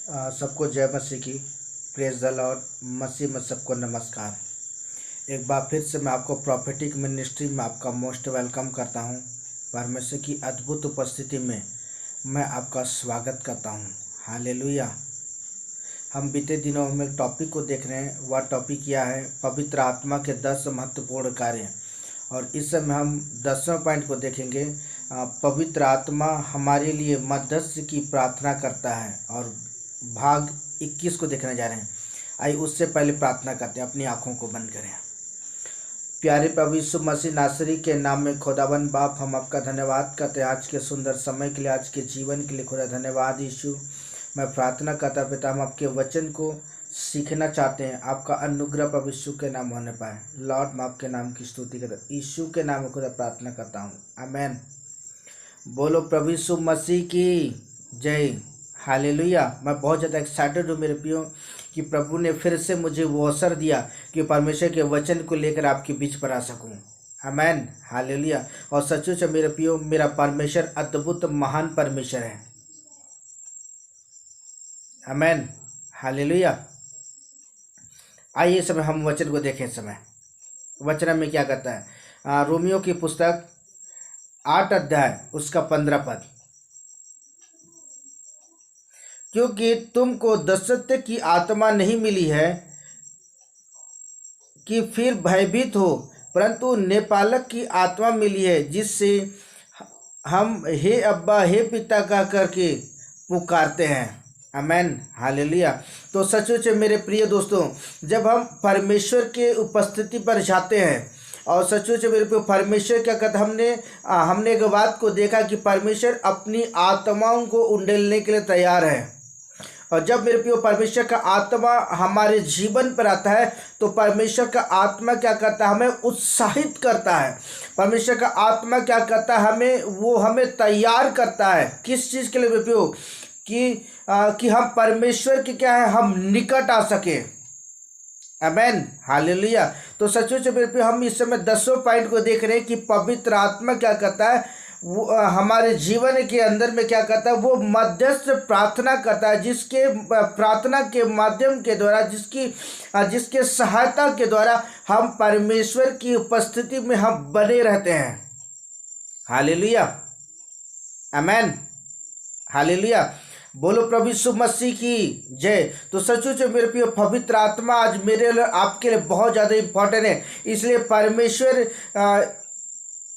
सबको जय मसीह की। Praise the Lord. मसीह में सबको नमस्कार। एक बार फिर से मैं आपको प्रॉफिटिक मिनिस्ट्री में आपका मोस्ट वेलकम करता हूं। परमेश्वर की अद्भुत उपस्थिति में मैं आपका स्वागत करता हूं। हालेलुया। हम बीते दिनों में एक टॉपिक को देख रहे हैं। वह टॉपिक यह है पवित्र आत्मा के 10 महत्वपूर्ण कार्य, और इस समय हम 10वें पॉइंट को देखेंगे। पवित्र आत्मा हमारे लिए मध्यस्थ की प्रार्थना करता है, और भाग 21 को देखने जा रहे हैं। आइए उससे पहले प्रार्थना करते हैं। अपनी आंखों को बंद करें। प्यारे प्रभु यीशु मसीह नासरी के नाम में खुदावन बाप, हम आपका धन्यवाद करते हैं आज के सुंदर समय के लिए, आज के जीवन के लिए। खुदा धन्यवाद यीशु। मैं प्रार्थना करता पिता, हम आपके वचन को सीखना चाहते हैं। आपका अनुग्रह प्रभु यीशु के नाम होने पाए। लॉर्ड, मैं आपके नाम की स्तुति करता हूँ। यीशु के नाम में खुदा प्रार्थना करता हूँ, आमेन। बोलो प्रभु यीशु मसीह की जय। हालेलुया। मैं बहुत ज़्यादा एक्साइटेड हूँ मेरे प्रियो कि प्रभु ने फिर से मुझे वो अवसर दिया कि परमेश्वर के वचन को लेकर आपके बीच पर आ सकूँ। आमेन। हालेलुया। और सचमुच मेरे प्रियो, मेरा परमेश्वर अद्भुत महान परमेश्वर है। आमेन। हालेलुया। आइए समय हम वचन को देखें। समय वचन में क्या कहता है? रोमियो की पुस्तक 8 अध्याय उसका 15 पद। क्योंकि तुमको दासत्व की आत्मा नहीं मिली है कि फिर भयभीत हो, परंतु नेपालक की आत्मा मिली है, जिससे हम हे अब्बा हे पिता का करके पुकारते हैं। आमेन। हालेलुया। तो सचमुच मेरे प्रिय दोस्तों, जब हम परमेश्वर के उपस्थिति पर जाते हैं, और सचमुच मेरे पे परमेश्वर क्या कहता, हमने एक बात को देखा कि परमेश्वर अपनी आत्माओं को उंडेलने के लिए तैयार है। और जब मेरे प्रिय परमेश्वर का आत्मा हमारे जीवन पर आता है, तो परमेश्वर का आत्मा क्या करता है? हमें उत्साहित करता है। परमेश्वर का आत्मा क्या करता है? हमें तैयार करता है। किस चीज़ के लिए मेरे प्रिय? कि हम परमेश्वर के क्या है, हम निकट आ सके। आमेन। हालेलुया। तो सचमुच मेरे प्रिय, हम इस समय 10वें पॉइंट को देख रहे हैं कि पवित्र आत्मा क्या करता है, वो हमारे जीवन के अंदर में क्या करता है? वो मध्यस्थ प्रार्थना करता है, जिसके प्रार्थना के माध्यम के द्वारा, जिसके सहायता के द्वारा हम परमेश्वर की उपस्थिति में हम बने रहते हैं। हालेलुया। आमेन। हालेलुया। बोलो प्रभु यीशु मसीह की जय। तो सचमुच मेरे प्रिय, पवित्र आत्मा आज मेरे लिए, आपके लिए बहुत ज़्यादा इम्पोर्टेंट है। इसलिए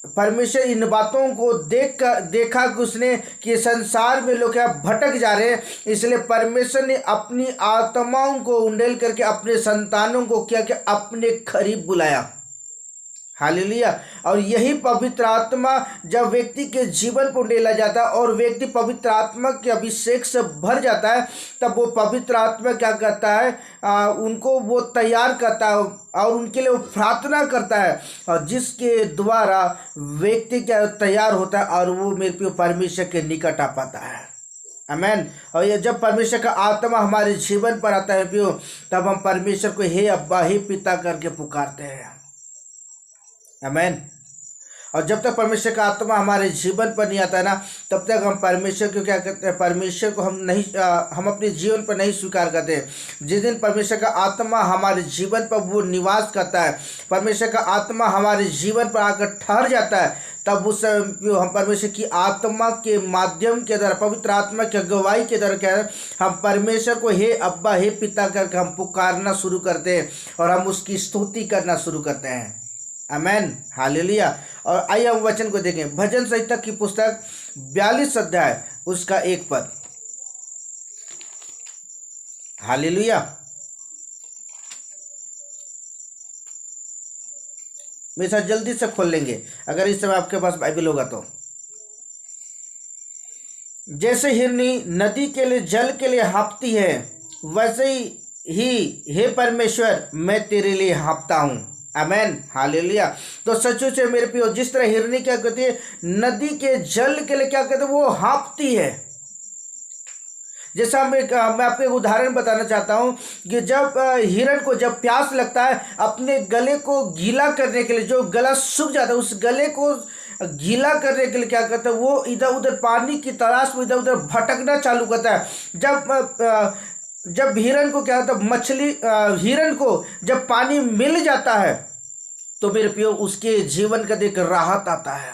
परमेश्वर इन बातों को देखा कि उसने कि संसार में लोग क्या भटक जा रहे हैं, इसलिए परमेश्वर ने अपनी आत्माओं को उंडेल करके अपने संतानों को क्या अपने करीब बुलाया। हालेलुया। और यही पवित्र आत्मा जब व्यक्ति के जीवन पर उंडेला जाता है और व्यक्ति पवित्र आत्मा के अभिषेक से भर जाता है, तब वो पवित्र आत्मा क्या करता है? उनको वो तैयार करता है और उनके लिए वो प्रार्थना करता है, और जिसके द्वारा व्यक्ति क्या तैयार होता है और वो मेरे प्रिय परमेश्वर के निकट आ पाता है। आमेन। और ये जब परमेश्वर का आत्मा हमारे जीवन पर आता है प्रियो, तब हम परमेश्वर को हे अब्बा हे पिता करके पुकारते हैं। आमेन। और जब तक परमेश्वर का आत्मा हमारे जीवन पर नहीं आता है ना, तब तक हम परमेश्वर को क्या करते हैं? परमेश्वर को हम अपने जीवन पर नहीं स्वीकार करते। जिस दिन परमेश्वर का आत्मा हमारे जीवन पर वो निवास करता है, परमेश्वर का आत्मा हमारे जीवन पर आकर ठहर जाता है, तब उस हम परमेश्वर की आत्मा के माध्यम के द्वारा, पवित्र आत्मा की अगुवाई के द्वारा क्या है, हम परमेश्वर को हे अब्बा हे पिता करके हम पुकारना शुरू करते हैं, और हम उसकी स्तुति करना शुरू करते हैं। आमेन। हालेलुया। और आइए हम वचन को देखें। भजन संहिता की पुस्तक 42 अध्याय उसका 1 पद। हालेलुया। मेरे साथ जल्दी से खोल लेंगे अगर इस समय आपके पास बाइबल होगा तो। जैसे हिरनी नदी के लिए जल के लिए हाँफती है, वैसे ही हे परमेश्वर मैं तेरे लिए हाँफता हूँ। आमेन। हालेलुया। तो सचमुच मेरे प्रियो, जिस तरह हिरनी क्या करती है, नदी के जल के लिए क्या कहते हैं, वो हाँफती है। जैसा मैं आपको एक उदाहरण बताना चाहता हूँ कि जब हिरण को जब प्यास लगता है, अपने गले को गीला करने के लिए, जो गला सूख जाता है उस गले को गीला करने के लिए क्या करता है, वो इधर उधर पानी की तलाश में इधर उधर भटकना चालू करता है। जब हिरन को क्या होता है, हिरन को जब पानी मिल जाता है तो मेरे प्रियो उसके जीवन का एक राहत आता है।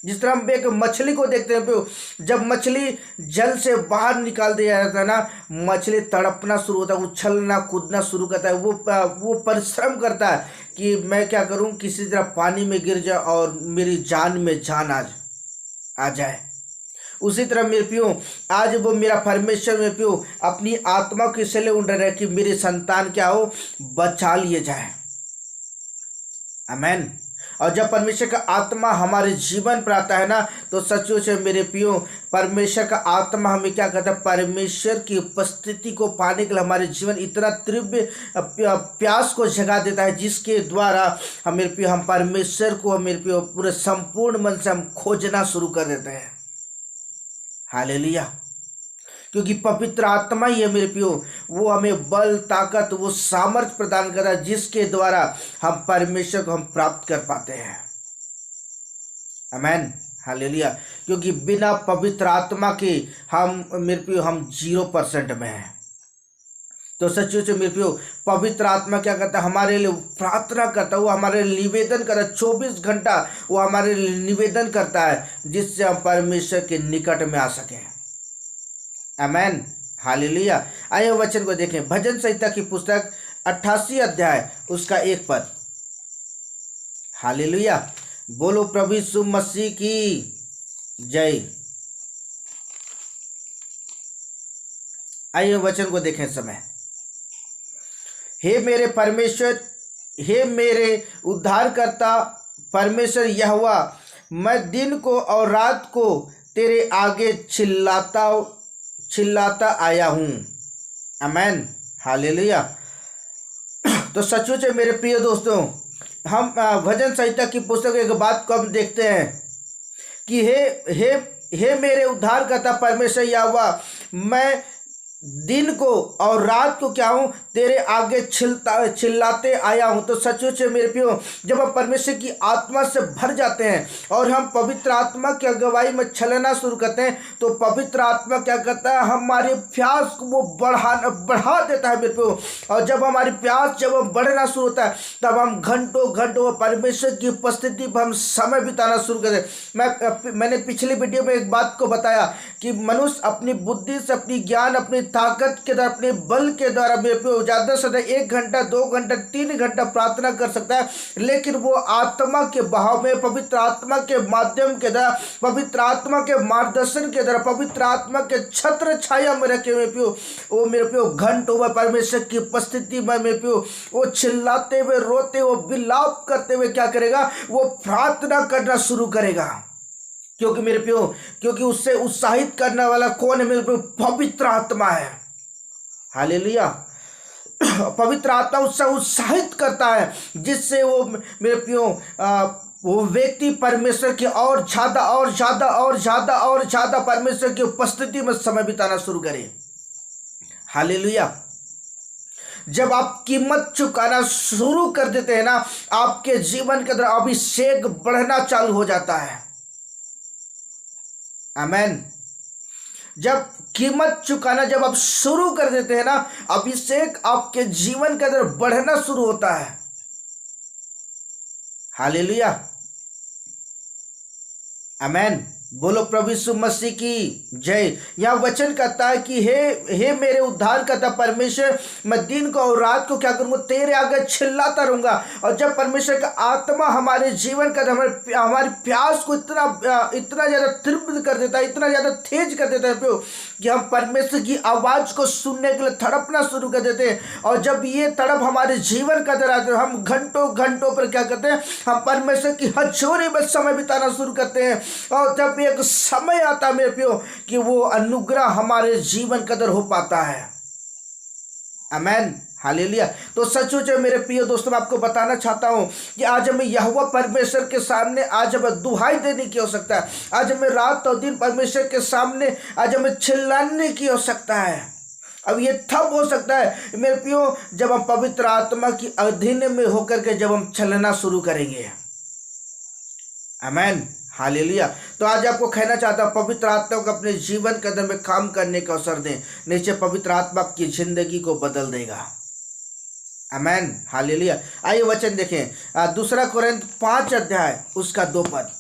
जिस तरह हम एक मछली को देखते हैं प्रियो, जब मछली जल से बाहर निकाल दिया जाता है ना, मछली तड़पना शुरू होता है, उछलना कूदना शुरू करता है, वो परिश्रम करता है कि मैं क्या करूं, किसी तरह पानी में गिर जाए और मेरी जान में जान आ जाए। उसी तरह मेरे प्रियो आज वो मेरा परमेश्वर मेरे प्रियो अपनी आत्मा को इसलिए उड़ रहा है कि मेरे संतान क्या हो, बचा लिए जाए। आमेन। और जब परमेश्वर का आत्मा हमारे जीवन पर आता है ना, तो सचमुच मेरे प्रियो परमेश्वर का आत्मा हमें क्या करता है, परमेश्वर की उपस्थिति को पाने के लिए हमारे जीवन इतना तीव्र प्यास को जगा देता है, जिसके द्वारा हम मेरे प्रियो हम परमेश्वर को मेरे प्रियो पूरे संपूर्ण मन से हम खोजना शुरू कर देते हैं। हालेलुया। क्योंकि पवित्र आत्मा ही है मेरे प्रियो, वो हमें बल ताकत वो सामर्थ्य प्रदान करता है, जिसके द्वारा हम परमेश्वर को हम प्राप्त कर पाते हैं। आमेन। हालेलुया। क्योंकि बिना पवित्र आत्मा के हम मेरे प्रियो हम 0% में हैं। तो सचमुच मेरे प्रियो पवित्र आत्मा क्या करता है, हमारे लिए प्रार्थना करता है, वो हमारे लिए निवेदन करता है, 24 घंटा वो हमारे लिए निवेदन करता है, जिससे हम परमेश्वर के निकट में आ सकें। आमेन। हालेलुया। आइए वचन को देखें, भजन संहिता की पुस्तक 88 अध्याय उसका 1 पद। हालेलुया। बोलो प्रभु यीशु मसीह की जय। आइए वचन को देखें समय। हे मेरे परमेश्वर, हे मेरे उद्धारकर्ता परमेश्वर यहोवा, मैं दिन को और रात को तेरे आगे चिल्लाता आया हूँ। आमेन। हालेलुया। तो सचमुच मेरे प्रिय दोस्तों, हम भजन संहिता की पुस्तक एक बात को हम देखते हैं कि हे मेरे उद्धारकर्ता परमेश्वर यहोवा, मैं दिन को और रात को क्या हूँ, तेरे आगे चिल्लाते आया हूँ। तो सचमुच मेरे प्रियो जब हम परमेश्वर की आत्मा से भर जाते हैं और हम पवित्र आत्मा की अगुवाई में चलना शुरू करते हैं, तो पवित्र आत्मा क्या करता है, हमारे प्यास को वो बढ़ा देता है मेरे प्रियो। और जब हमारी प्यास जब बढ़ना शुरू होता है, तब हम घंटों परमेश्वर की उपस्थिति पर हम समय बिताना शुरू करते। मैंने पिछली वीडियो में एक बात को बताया कि मनुष्य अपनी बुद्धि से, अपनी ज्ञान, अपनी ताकत के द्वारा, अपने बल के द्वारा मेरे प्रियो ज़्यादा से ज़्यादा 1 घंटा 2 घंटा 3 घंटा प्रार्थना कर सकता है, लेकिन वो आत्मा के बहाव में, पवित्र आत्मा के माध्यम के द्वारा, पवित्र आत्मा के मार्गदर्शन के द्वारा, पवित्र आत्मा के छत्र छाया में रखे मेरे प्रियो वो मेरे प्रियो घंटों में परमेश्वर की उपस्थिति में मेरे प्रियो वो चिल्लाते हुए, रोते हुए, विलाप करते हुए क्या करेगा, वो प्रार्थना करना शुरू करेगा। क्योंकि मेरे प्रियो क्योंकि उससे उत्साहित करने वाला कौन है मेरे प्रियो, पवित्र आत्मा है। हालेलुया। पवित्र आत्मा उससे उत्साहित करता है, जिससे वो मेरे प्रियो वो व्यक्ति परमेश्वर की और ज़्यादा परमेश्वर की उपस्थिति में समय बिताना शुरू करे। हालेलुया। जब आप कीमत चुकाना शुरू कर देते हैं ना, आपके जीवन के अंदर अभिषेक बढ़ना चालू हो जाता है। आमेन। जब कीमत चुकाना जब आप शुरू कर देते हैं ना, अभिषेक आपके जीवन के अंदर बढ़ना शुरू होता है। हालेलुया। आमेन। बोलो प्रभु यीशु मसीह की जय। यहाँ वचन कहता है कि हे मेरे उद्धारकर्ता परमेश्वर, मैं दिन को और रात को क्या करूँगा, तेरे आगे चिल्लाता रहूँगा। और जब परमेश्वर का आत्मा हमारे जीवन का हमारी प्यास को इतना ज़्यादा तीव्र कर देता है, इतना ज़्यादा तेज कर देता है कि हम परमेश्वर की आवाज़ को सुनने के लिए तड़पना शुरू कर देते हैं। और जब ये तड़प हमारे जीवन का अंदर आते हैं, हम घंटों पर क्या करते हैं, हम परमेश्वर की हजूरी में समय बिताना शुरू करते हैं। और जब एक समय आता है मेरे प्रियो कि वो अनुग्रह हमारे जीवन के अंदर हो पाता है। आमेन। हालेलुया। तो सचमुच मेरे प्रिय दोस्तों, मैं आपको बताना चाहता हूं कि आज हमें यहोवा परमेश्वर के सामने आज हमें दुहाई देने की आवश्यकता है। आज हमें रात और दिन परमेश्वर के सामने आज हमें चिल्लाने की आवश्यकता है। अब ये तब हो सकता है मेरे प्रियो जब हम पवित्र आत्मा की अधीन में होकर के जब हम चलना शुरू करेंगे। आमेन, हालेलुया। तो आज आपको कहना चाहता हूँ, पवित्र आत्मा को अपने जीवन के अंदर में काम करने का अवसर दें, नीचे पवित्र आत्मा आपकी जिंदगी को बदल देगा। आमेन, हालेलुया। आइए वचन देखें, दूसरा कोरिन्थ 5 अध्याय उसका 2 पद।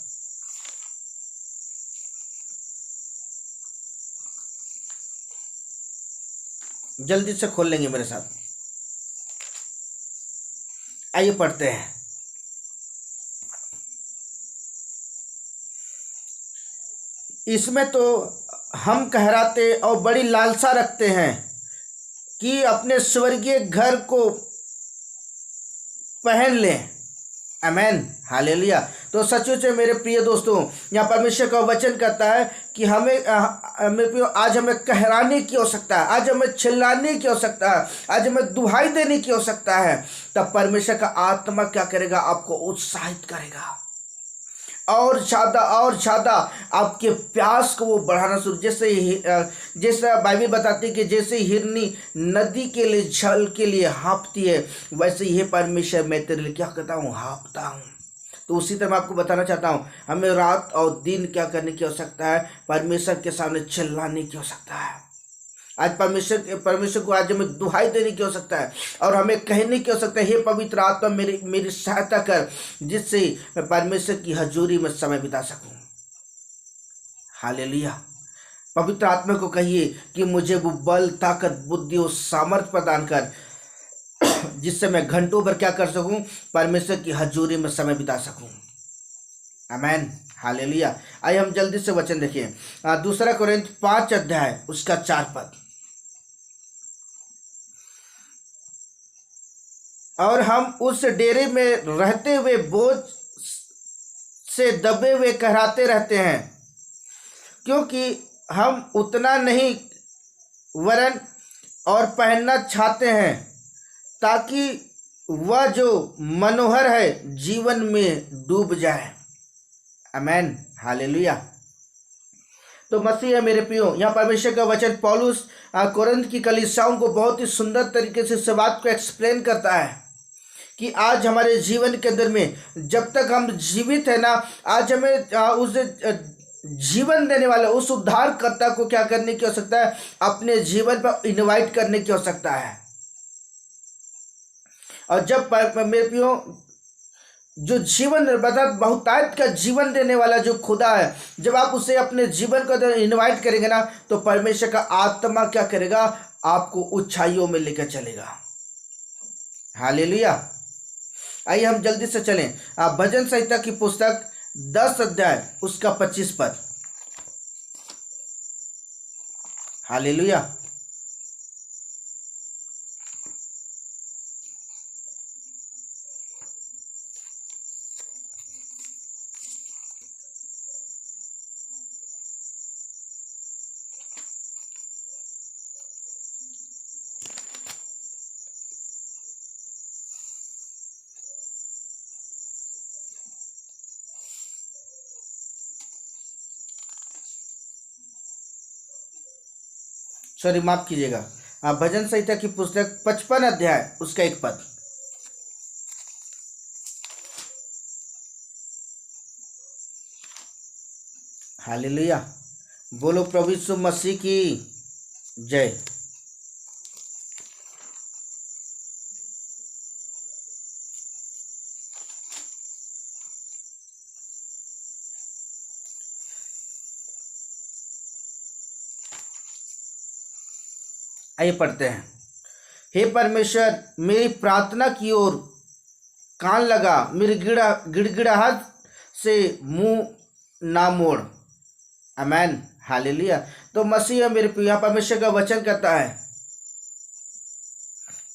जल्दी से खोल लेंगे मेरे साथ। आइए पढ़ते हैं। इसमें तो हम कहराते और बड़ी लालसा रखते हैं कि अपने स्वर्गीय घर को पहन लें। आमेन, हालेलुया। तो सचमुच में मेरे प्रिय दोस्तों, यहाँ परमेश्वर का वचन कहता है कि आज हमें कहराने की आवश्यकता है, आज हमें चिल्लाने की आवश्यकता है, आज हमें दुहाई देने की आवश्यकता है। तब परमेश्वर का आत्मा क्या करेगा? आपको उत्साहित करेगा और ज़्यादा आपके प्यास को वो बढ़ाना शुरू। जैसे बाइबल बताती है कि जैसे हिरनी नदी के लिए जल के लिए हाँफती है, वैसे ये परमेश्वर मैं तेरे लिए क्या करता हूँ? हाँफता हूँ। तो उसी तरह मैं आपको बताना चाहता हूँ, हमें रात और दिन क्या करने की आवश्यकता है? परमेश्वर के सामने चिल्लाने की आवश्यकता है। आज परमेश्वर को आज हमें दुहाई देने की आवश्यकता है और हमें कहने की आवश्यकता है, हे पवित्र आत्मा मेरी सहायता कर, जिससे मैं परमेश्वर की हजूरी में समय बिता सकूं। हालेलुया। पवित्र आत्मा को कहिए कि मुझे वो बल, ताकत, बुद्धि और सामर्थ्य प्रदान कर, जिससे मैं घंटों भर क्या कर सकूं? परमेश्वर की हजूरी में समय बिता सकूं। आमेन, हालेलुया। आइए हम जल्दी से वचन देखिए, दूसरा कोरिन्थ 5 अध्याय उसका 4 पद। और हम उस डेरे में रहते हुए बोझ से दबे हुए कहराते रहते हैं, क्योंकि हम उतना नहीं वरन और पहनना चाहते हैं, ताकि वह जो मनोहर है जीवन में डूब जाए। आमेन, हालेलुया। तो मसीह है मेरे प्रियो, यहाँ परमेश्वर का वचन पौलुस कोरिन्थ की कलीसियाओं को बहुत ही सुंदर तरीके से इस बात को एक्सप्लेन करता है कि आज हमारे जीवन के अंदर में जब तक हम जीवित है ना, आज हमें उस जीवन देने वाले उस उद्धारकर्ता को क्या करने की आवश्यकता है? अपने जीवन पर इनवाइट करने की आवश्यकता है। और जब मेरे प्रियो जो जीवन बहुतायत का जीवन देने वाला जो खुदा है, जब आप उसे अपने जीवन को अंदर इनवाइट करेंगे ना, तो परमेश्वर का आत्मा क्या करेगा? आपको ऊंचाइयों में लेकर चलेगा। हालेलुया। आइए हम जल्दी से चलें, भजन संहिता की पुस्तक 10 अध्याय उसका 25 पद। हालेलुया। सॉरी, माफ कीजिएगा, भजन संहिता की पुस्तक 55 अध्याय उसका 1 पद। हालेलुया। बोलो प्रभु यीशु मसीह की जय। आइए पढ़ते हैं। हे परमेश्वर, मेरी प्रार्थना की ओर कान लगा, मेरी गिड़गिड़ाहट से मुंह ना मोड़। आमेन, हालेलुया। तो मसीह मेरे प्रिय, परमेश्वर का वचन कहता है,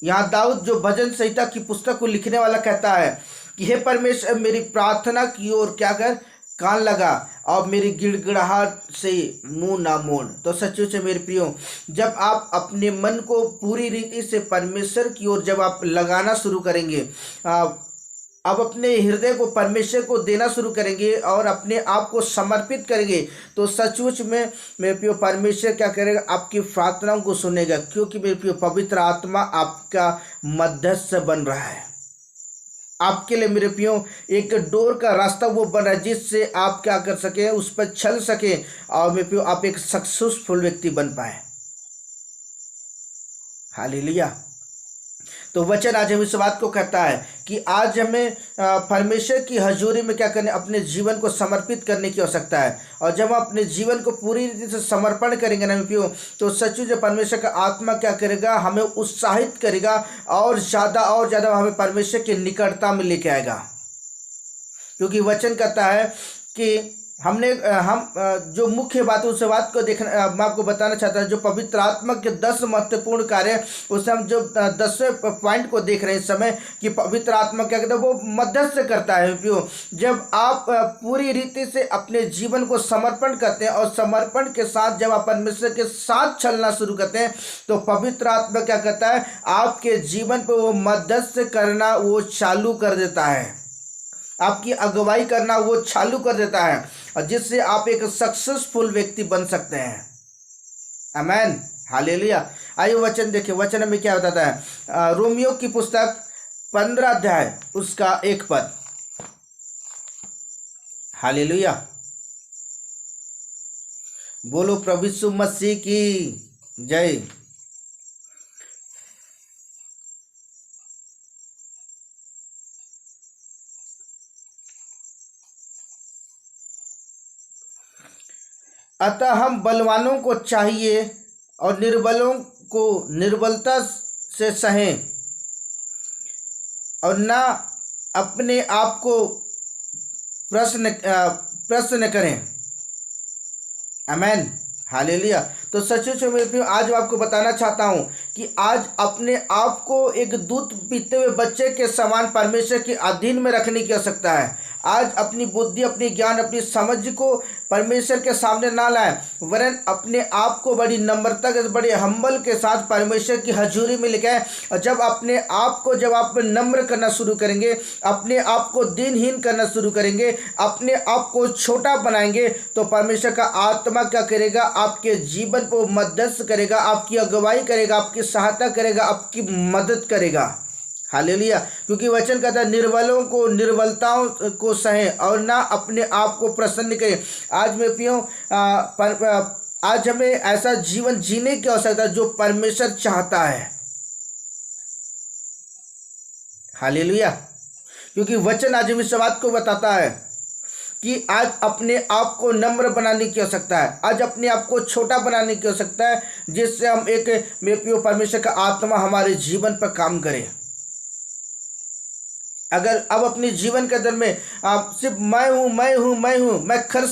यहाँ दाऊद जो भजन संहिता की पुस्तक को लिखने वाला कहता है कि हे परमेश्वर, मेरी प्रार्थना की ओर क्या कर? कान लगा और मेरी गिड़गिड़ाहट से मुंह ना मोड़। तो सच्चों से मेरे प्रियो, जब आप अपने मन को पूरी रीति से परमेश्वर की ओर जब आप लगाना शुरू करेंगे, अब अपने हृदय को परमेश्वर को देना शुरू करेंगे और अपने आप को समर्पित करेंगे, तो सचमुच में मेरे प्रियो परमेश्वर क्या करेगा? आपकी प्रार्थनाओं को सुनेगा, क्योंकि मेरे प्रियो पवित्र आत्मा आपका मध्यस्थ बन रहा है। आपके लिए मेरे प्रियो एक डोर का रास्ता वो बना जिससे आप क्या कर सके, उस पर चल सके और मेरे प्रियो आप एक सक्सेसफुल व्यक्ति बन पाए। हालेलुया। तो वचन आज हम इस बात को कहता है कि आज हमें परमेश्वर की हजूरी में क्या करने, अपने जीवन को समर्पित करने की आवश्यकता है। और जब हम अपने जीवन को पूरी रीति से समर्पण करेंगे ना प्रियो, तो सच्चू जो परमेश्वर का आत्मा क्या करेगा, हमें उत्साहित करेगा और ज़्यादा हमें परमेश्वर की निकटता में लेके आएगा। क्योंकि वचन कहता है कि हम जो मुख्य बात है उस बात को देखना, मैं आपको बताना चाहता हूँ। जो पवित्र आत्मा के 10 महत्वपूर्ण कार्य, उससे हम जो 10वें पॉइंट को देख रहे हैं इस समय कि पवित्र आत्मा क्या कहता है, वो मध्यस्थ करता है। क्यों? जब आप पूरी रीति से अपने जीवन को समर्पण करते हैं और समर्पण के साथ जब आप परमेश्वर के साथ चलना शुरू करते हैं, तो पवित्र आत्मा क्या कहता है, आपके जीवन पर वो मध्यस्थ करना वो चालू कर देता है, आपकी अगुवाई करना वो चालू कर देता है, और जिससे आप एक सक्सेसफुल व्यक्ति बन सकते हैं। आमीन, हालेलुया। आइए वचन देखिए, वचन में क्या बताता है। रोमियो की पुस्तक 15 अध्याय उसका 1 पद। हालेलुया, बोलो प्रभु यीशु मसीह की जय। अतः हम बलवानों को चाहिए और निर्बलों को निर्बलता से सहें, और ना अपने आप को प्रश्न करें। आमीन, हालेलुया। तो सच में आज मैं आपको बताना चाहता हूँ कि आज अपने आप को एक दूध पीते हुए बच्चे के समान परमेश्वर के अधीन में रखने की आवश्यकता है। आज अपनी बुद्धि, अपनी ज्ञान, अपनी समझ को परमेश्वर के सामने ना लाएं, वरन अपने आप को बड़ी नम्रता के, बड़े हम्बल के साथ परमेश्वर की हजूरी में लेके आए। और जब अपने आप को जब आप नम्र करना शुरू करेंगे, अपने आप को दीनहीन करना शुरू करेंगे, अपने आप को छोटा बनाएंगे, तो परमेश्वर का आत्मा क्या करेगा, आपके जीवन को मध्यस्थ करेगा, आपकी अगुवाई करेगा, आपकी सहायता करेगा, आपकी मदद करेगा। हालेलुया। क्योंकि वचन कहता है निर्बलों को निर्बलताओं को सहें और ना अपने आप को प्रसन्न करें। आज मैं पियो आज हमें ऐसा जीवन जीने की आवश्यकता है जो परमेश्वर चाहता है। हालेलुया। क्योंकि वचन आज हमें इस बात को बताता है कि आज अपने आप को नम्र बनाने की आवश्यकता है, आज अपने आप को छोटा बनाने की आवश्यकता है, जिससे हम एक परमेश्वर का आत्मा हमारे जीवन पर काम करे। अगर अब अपने जीवन के अंदर में आप सिर्फ मैं कर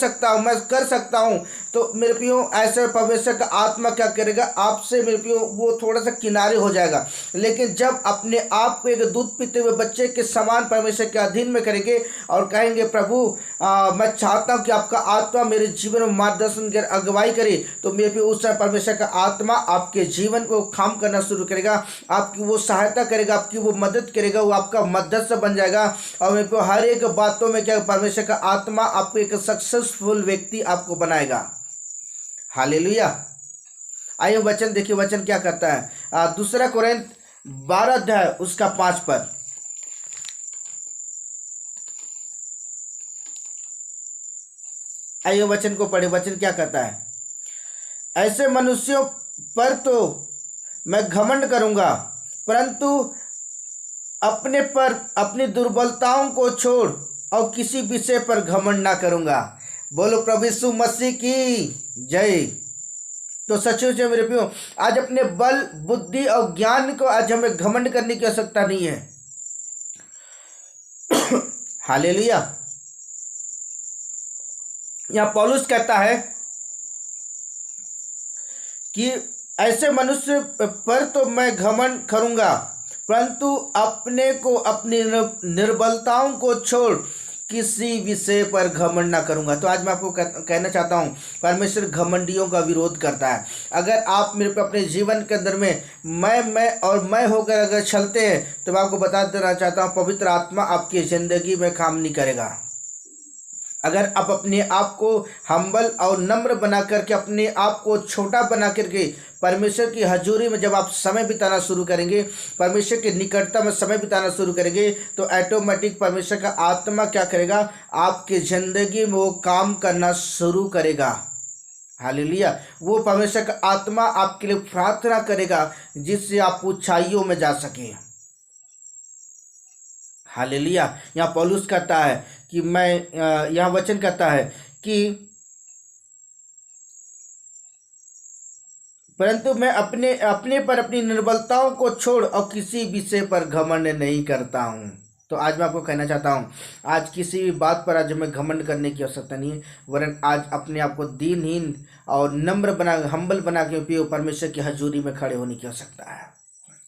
सकता हूँ, तो मेरे प्रियो ऐसे परमेश्वर का आत्मा क्या करेगा, आपसे मेरे प्रियो वो थोड़ा सा किनारे हो जाएगा। लेकिन जब अपने आप को एक दूध पीते हुए बच्चे के समान परमेश्वर के अधीन में करेंगे और कहेंगे प्रभु मैं चाहता हूँ कि आपका आत्मा मेरे जीवन में मार्गदर्शन कर, अगुवाई करे, तो मेरे प्रियो उस समय परमेश्वर का आत्मा आपके जीवन को काम करना शुरू करेगा, आपकी वो सहायता करेगा, आपकी वो मदद करेगा, वो आपका मध्यस्थ बन जाएगा। और मेरे प्रियो हर एक बातों में क्या परमेश्वर का आत्मा आपको एक सक्सेसफुल व्यक्ति आपको बनाएगा। हालेलुया। आइए वचन देखिए, वचन क्या कहता है। 2 कोरिन्थ 12 अध्याय उसका 5 पद। आइए वचन को पढ़े, वचन क्या कहता है। ऐसे मनुष्यों पर तो मैं घमंड करूंगा, परंतु अपने पर अपनी दुर्बलताओं को छोड़ और किसी विषय पर घमंड ना करूंगा। बोलो प्रभु यीशु मसीह की जय। तो सचमुच मेरे प्रियो आज अपने बल, बुद्धि और ज्ञान को आज हमें घमंड करने की आवश्यकता नहीं है। हालेलुया। यहाँ पौलुस कहता है कि ऐसे मनुष्य पर तो मैं घमंड करूंगा, परंतु अपने को अपनी निर्बलताओं को छोड़ किसी विषय पर घमंड ना करूंगा। तो आज मैं आपको कहना चाहता हूं, परमेश्वर घमंडियों का विरोध करता है। अगर आप मेरे को अपने जीवन के अंदर में मैं होकर अगर चलते हैं, तो मैं आपको बता देना चाहता हूं पवित्र आत्मा आपकी ज़िंदगी में काम नहीं करेगा। अगर आप अपने आप को हम्बल और नम्र बना करके, अपने आप को छोटा बना करके परमेश्वर की हजूरी में जब आप समय बिताना शुरू करेंगे, परमेश्वर के निकटता में समय बिताना शुरू करेंगे, तो ऑटोमेटिक परमेश्वर का आत्मा क्या करेगा, आपकी ज़िंदगी में वो काम करना शुरू करेगा। हालेलुया। वो परमेश्वर का आत्मा आपके लिए प्रार्थना करेगा जिससे आप ऊंचाइयों में जा सके। हालेलुया। यहाँ पौलुस कहता है कि यहाँ वचन कहता है कि परंतु मैं अपने पर अपनी निर्बलताओं को छोड़ और किसी विषय पर घमंड नहीं करता हूँ। तो आज मैं आपको कहना चाहता हूँ, आज किसी भी बात पर आज हमें घमंड करने की आवश्यकता नहीं है, वरन आज अपने आप को दीनहीन और नम्र हम्बल बना के परमेश्वर की हजूरी में खड़े होने की आवश्यकता है।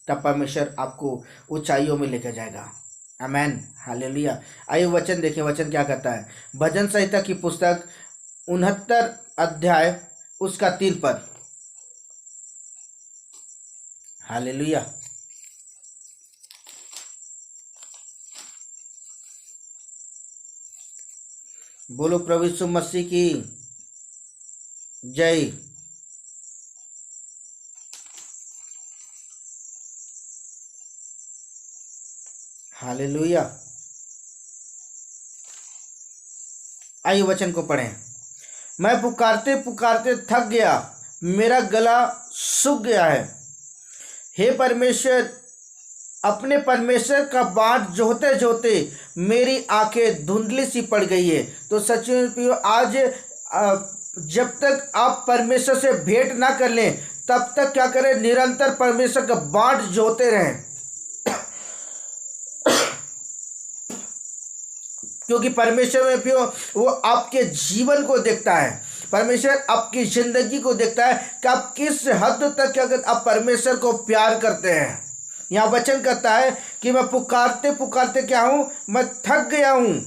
तब परमेश्वर आपको ऊंचाइयों में लेकर जाएगा। आमेन। हालेलुया। आइए वचन देखें, वचन क्या कहता है। भजन संहिता की पुस्तक 69 अध्याय उसका 3 पद। हालेलुया। बोलो प्रभु यीशु मसीह की जय। हालेलुया। आइए वचन को पढ़ें। मैं पुकारते पुकारते थक गया, मेरा गला सूख गया है। हे परमेश्वर, अपने परमेश्वर का बाट जोहते जोहते मेरी आंखें धुंधली सी पड़ गई है। तो सच में आज जब तक आप परमेश्वर से भेंट ना कर लें तब तक क्या करें, निरंतर परमेश्वर का बाट जोहते रहें, क्योंकि परमेश्वर में भी वो आपके जीवन को देखता है। परमेश्वर आपकी जिंदगी को देखता है कि आप किस हद तक क्या करते, आप परमेश्वर को प्यार करते हैं। यहाँ वचन कहता है कि मैं पुकारते पुकारते क्या हूँ, मैं थक गया हूँ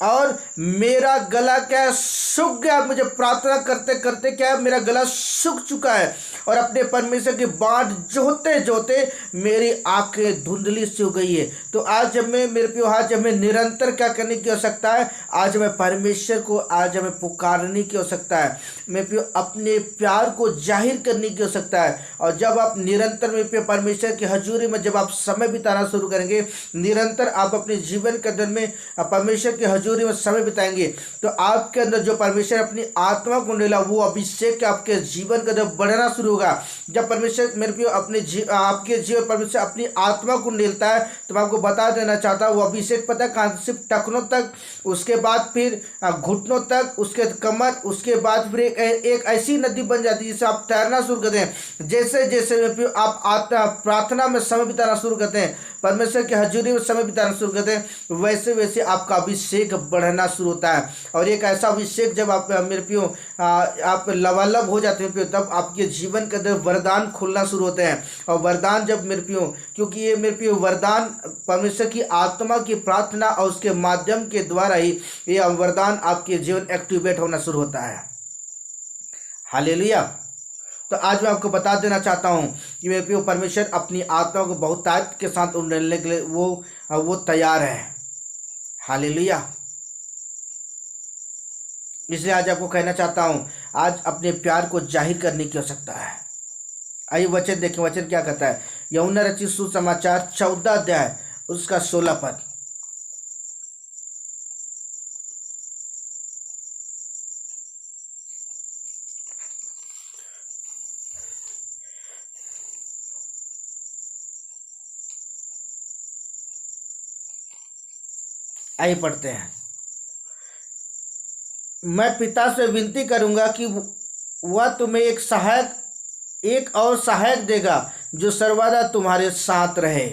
और मेरा गला क्या सूख गया। मुझे प्रार्थना करते करते क्या है, मेरा गला सूख चुका है और अपने परमेश्वर की बाट जोहते जोहते मेरी आंखें धुंधली सी हो गई है। तो आज हमें मेरे प्रिय, आज हमें निरंतर क्या करने की आवश्यकता है, आज हमें परमेश्वर को आज हमें पुकारने की आवश्यकता है। मेरे प्रिय, अपने प्यार को जाहिर करने की आवश्यकता है। और जब आप निरंतर मेरे प्रिय परमेश्वर की हजूरी में जब आप समय बिताना शुरू करेंगे, निरंतर आप अपने जीवन के अंदर में परमेश्वर की हजूरी में समय बिताएंगे, तो आपके अंदर जो परमेश्वर अपनी आत्मा को डाला वो अभिषेक आपके जीवन के अंदर बढ़ना शुरू होगा। जब परमेश्वर मेरे प्रिय आपके जीवन परमेश्वर अपनी आत्मा को डालता है, तो मैं आपको बता देना चाहता हूँ वो अभिषेक पता कहाँ, सिर्फ टखनों तक, उसके बाद फिर घुटनों तक, उसके कमर, उसके बाद फिर एक ऐसी नदी बन जाती है जिससे आप तैरना शुरू करते हैं। जैसे जैसे मेरे प्रिय आप प्रार्थना में समय बिताना शुरू करते हैं, परमेश्वर की हजूरी में समय बिताना शुरू करते हैं, वैसे वैसे आपका अभिषेक बढ़ना शुरू होता है। और एक ऐसा अभिषेक जब आप मेरे प्रियो आप लबालब हो जाते हैं, तब आपके जीवन के अंदर वरदान खुलना शुरू होते हैं। और वरदान जब मेरे प्रियो, क्योंकि ये मेरे प्रियो वरदान परमेश्वर की आत्मा की प्रार्थना और उसके माध्यम के द्वारा ही ये वरदान आपके जीवन एक्टिवेट होना शुरू होता है। हालेलुया। तो आज मैं आपको बता देना चाहता हूँ कि मेरे प्रिय परमेश्वर अपनी आत्मा को बहुत ताकत के साथ उंडेलने के लिए वो तैयार है। हालेलुया। इसलिए आज आपको कहना चाहता हूँ, आज अपने प्यार को जाहिर करने की आवश्यकता है। आइए वचन देखें, वचन क्या कहता है। यूहन्ना रचित सुसमाचार 14 अध्याय उसका 16 पद। आइए पढ़ते हैं। मैं पिता से विनती करूंगा कि वह तुम्हें एक और सहायक देगा जो सर्वदा तुम्हारे साथ रहे।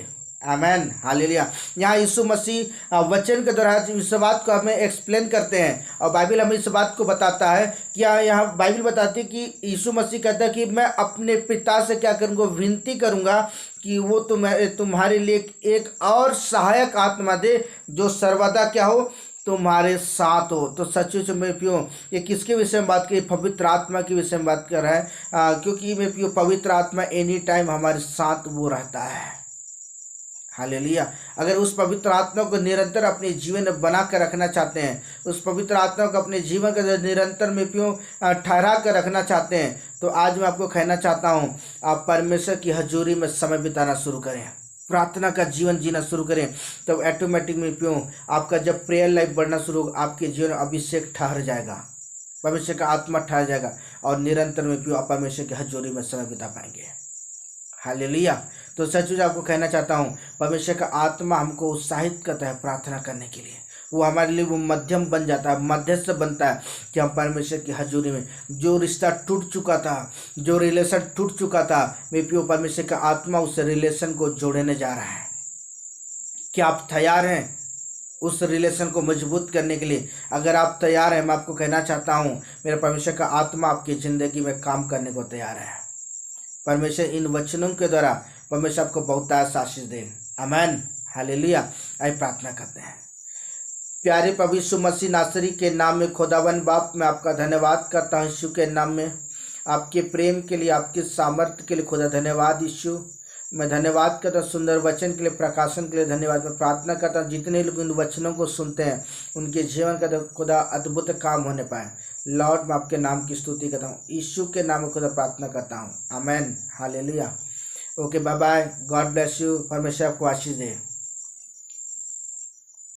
आमेन। हालेलुया। यहाँ यीशु मसीह वचन के द्वारा इस बात को हमें एक्सप्लेन करते हैं और बाइबल हमें इस बात को बताता है कि यहाँ बाइबल बताती है कि यीशु मसीह कहता है कि मैं अपने पिता से क्या करूँगा, विनती करूँगा कि वो तुम्हारे लिए एक और सहायक आत्मा दे जो सर्वदा क्या हो, तुम्हारे साथ हो। तो सच में प्रियो ये किसके विषय में बात की, पवित्र आत्मा के विषय में बात कर रहा है, क्योंकि मैं प्रियो पवित्र आत्मा एनी टाइम हमारे साथ वो रहता है। हालेलुया। अगर उस पवित्र आत्मा को निरंतर अपने जीवन में बना कर रखना चाहते हैं, उस पवित्र आत्मा को अपने जीवन के निरंतर में प्रियो ठहरा कर रखना चाहते हैं, तो आज मैं आपको कहना चाहता हूँ, आप परमेश्वर की हजूरी में समय बिताना शुरू करें, प्रार्थना का जीवन जीना शुरू करें, तब ऑटोमेटिक में क्यों आपका जब प्रेयर लाइफ बढ़ना शुरू होगा, आपके जीवन में अभिषेक ठहर जाएगा, परमेश्वर का आत्मा ठहर जाएगा और निरंतर में क्यों आप परमेश्वर की हजूरी में समय बिता पाएंगे। हालेलुया। तो सच आपको कहना चाहता हूँ, परमेश्वर का आत्मा हमको उत्साहित करता है प्रार्थना करने के लिए। वो हमारे लिए वो मध्यम बन जाता है, मध्यस्थ बनता है कि हम परमेश्वर की हजूरी में जो रिश्ता टूट चुका था, जो रिलेशन टूट चुका था, मैं प्यो परमेश्वर का आत्मा उस रिलेशन को जोड़ने जा रहा है। क्या आप तैयार हैं उस रिलेशन को मजबूत करने के लिए? अगर आप तैयार हैं, मैं आपको कहना चाहता हूँ, मेरा परमेश्वर का आत्मा आपकी ज़िंदगी में काम करने को तैयार है। परमेश्वर इन वचनों के द्वारा परमेश्वर आपको बहुत आशीष दे। आमीन, हालेलुया। आइए प्रार्थना करते हैं। प्यारे प्रभु यीशु मसीह नासरी के नाम में खुदावन बाप, मैं आपका धन्यवाद करता हूँ यीशु के नाम में, आपके प्रेम के लिए, आपके सामर्थ्य के लिए खुदा धन्यवाद यीशु। मैं धन्यवाद करता हूँ सुंदर वचन के लिए, प्रकाशन के लिए धन्यवाद। मैं प्रार्थना करता हूँ जितने लोग इन वचनों को सुनते हैं उनके जीवन का खुदा अद्भुत काम होने पाए। लॉर्ड, मैं आपके नाम की स्तुति करता हूँ, यीशु के नाम में खुदा प्रार्थना करता हूँ। आमीन, hallelujah. Okay, bye bye, God bless you, परमेश्वर आपको आशीष दे।